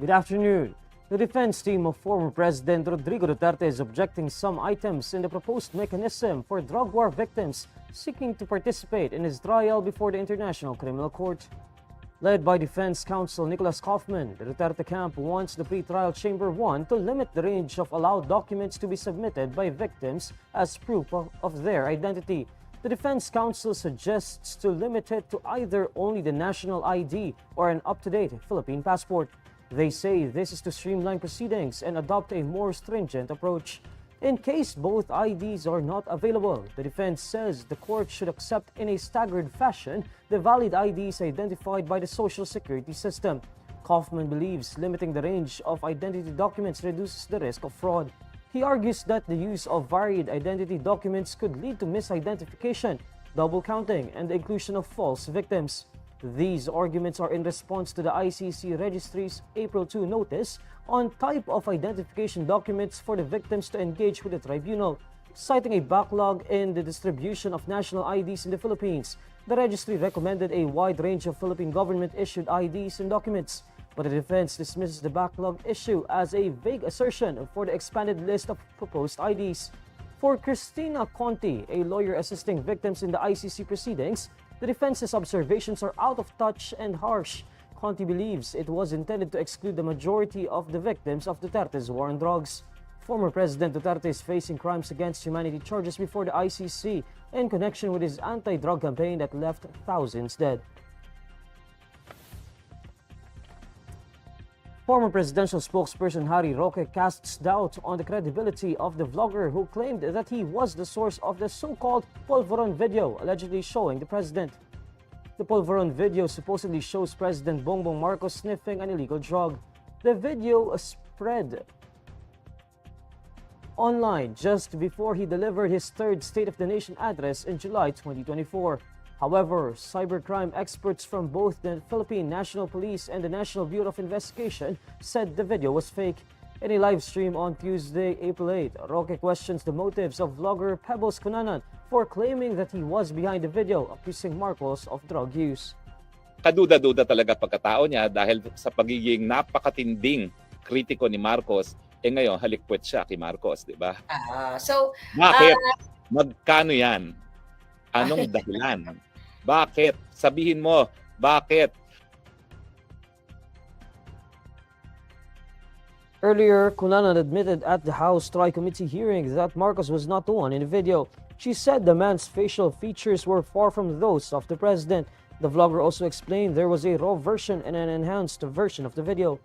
Good afternoon. The defense team of former President Rodrigo Duterte is objecting some items in the proposed mechanism for drug war victims seeking to participate in his trial before the International Criminal Court. Led by Defense Counsel Nicholas Kaufman, the Duterte camp wants the pretrial Chamber 1 to limit the range of allowed documents to be submitted by victims as proof of their identity. The Defense Counsel suggests to limit it to either only the national ID or an up-to-date Philippine passport. They say this is to streamline proceedings and adopt a more stringent approach. In case both IDs are not available, the defense says the court should accept in a staggered fashion the valid IDs identified by the Social Security system. Kaufman believes limiting the range of identity documents reduces the risk of fraud. He argues that the use of varied identity documents could lead to misidentification, double counting, and the inclusion of false victims. These arguments are in response to the ICC Registry's April 2 notice on type of identification documents for the victims to engage with the tribunal. Citing a backlog in the distribution of national IDs in the Philippines, the registry recommended a wide range of Philippine government-issued IDs and documents, but the defense dismisses the backlog issue as a vague assertion for the expanded list of proposed IDs. For Cristina Conti, a lawyer assisting victims in the ICC proceedings, the defense's observations are out of touch and harsh. Conti believes it was intended to exclude the majority of the victims of Duterte's war on drugs. Former President Duterte is facing crimes against humanity charges before the ICC in connection with his anti-drug campaign that left thousands dead. Former presidential spokesperson Harry Roque casts doubt on the credibility of the vlogger who claimed that he was the source of the so-called Pulvoron video allegedly showing the president. The Pulvoron video supposedly shows President Bongbong Marcos sniffing an illegal drug. The video spread online just before he delivered his third State of the Nation address in July 2024. However, cybercrime experts from both the Philippine National Police and the National Bureau of Investigation said the video was fake. In a live stream on Tuesday, April 8, Roque questions the motives of vlogger Pebbles Cunanan for claiming that he was behind the video, accusing Marcos of drug use. Kaduda-duda talaga pagkatao niya dahil sa pagiging napakatinding kritiko ni Marcos, ngayon halikpwet siya kay Marcos, di ba? Bakit? Magkano yan? Anong dahilan? Bakit? Sabihin mo, bakit? Earlier, Cunanan admitted at the House Tri-Committee hearing that Marcos was not the one in the video. She said the man's facial features were far from those of the president. The vlogger also explained there was a raw version and an enhanced version of the video.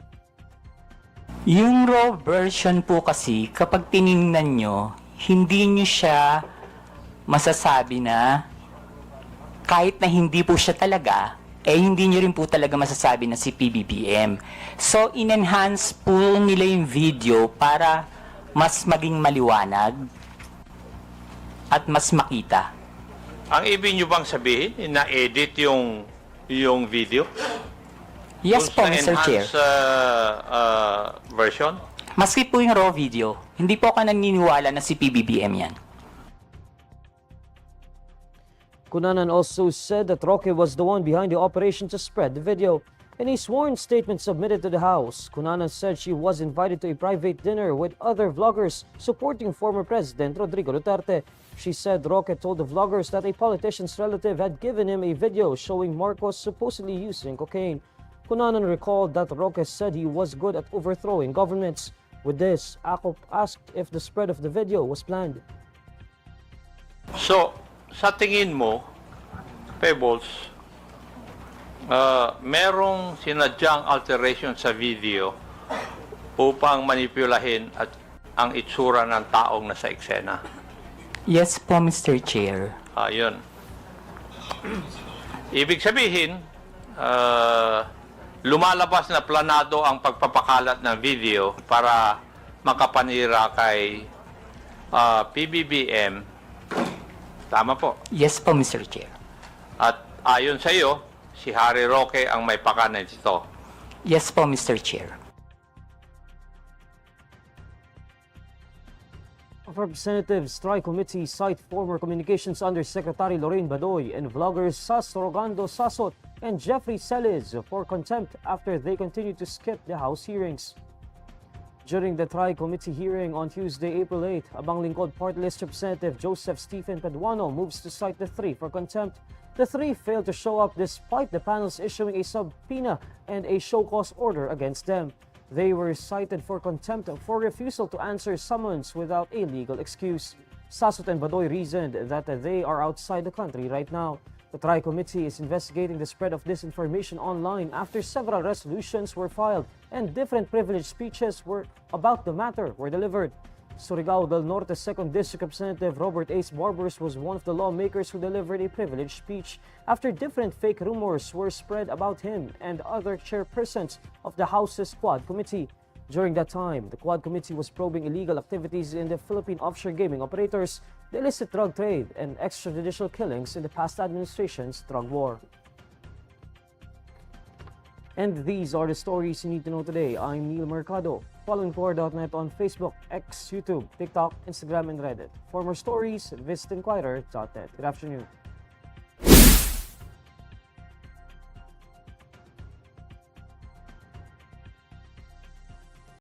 Yung raw version po kasi, kapag tiningnan nyo, hindi nyo siya masasabi na kahit na hindi po siya talaga, hindi nyo rin po talaga masasabi na si PBBM. So, in-enhance po nila yung video para mas maging maliwanag at mas makita. Ang ibig nyo bang sabihin, na-edit yung video? Yes po, Mr. Chair. Version? Maski po yung raw video, hindi po ako naniniwala na si PBBM yan. Cunanan also said that Roque was the one behind the operation to spread the video. In a sworn statement submitted to the House, Cunanan said she was invited to a private dinner with other vloggers supporting former President Rodrigo Duterte. She said Roque told the vloggers that a politician's relative had given him a video showing Marcos supposedly using cocaine. Cunanan recalled that Roque said he was good at overthrowing governments. With this, Akop asked if the spread of the video was planned. So, sa tingin mo, Pebbles, merong sinadyang alteration sa video upang manipulahin at ang itsura ng taong nasa eksena? Yes po, Mr. Chair. Yun. Ibig sabihin, lumalabas na planado ang pagpapakalat ng video para makapanira kay PBBM. Tama po. Yes po, Mr. Chair. At ayon sa iyo, si Harry Roque ang may pakanan dito. Yes po, Mr. Chair. of Representatives Tri-Committee cite former Communications Undersecretary Lorraine Badoy and vloggers Sasot and Jeffrey Celiz for contempt after they continued to skip the House hearings. During the Tri-Committee hearing on Tuesday, April 8, Abang Lingkod Party List Representative Joseph Stephen Paduano moves to cite the three for contempt. The three failed to show up despite the panels issuing a subpoena and a show cause order against them. They were cited for contempt for refusal to answer summons without a legal excuse. Sasot and Badoy reasoned that they are outside the country right now. The Tri-Committee is investigating the spread of disinformation online after several resolutions were filed and different privileged speeches about the matter were delivered. Surigao del Norte 2nd District Representative Robert Ace Barbers was one of the lawmakers who delivered a privileged speech after different fake rumors were spread about him and other chairpersons of the House's Quad Committee. During that time, the Quad Committee was probing illegal activities in the Philippine offshore gaming operators, the illicit drug trade, and extrajudicial killings in the past administration's drug war. And these are the stories you need to know today. I'm Neil Mercado. Follow INQUIRER.net on Facebook, X, YouTube, TikTok, Instagram, and Reddit. For more stories, visit INQUIRER.net. Good afternoon.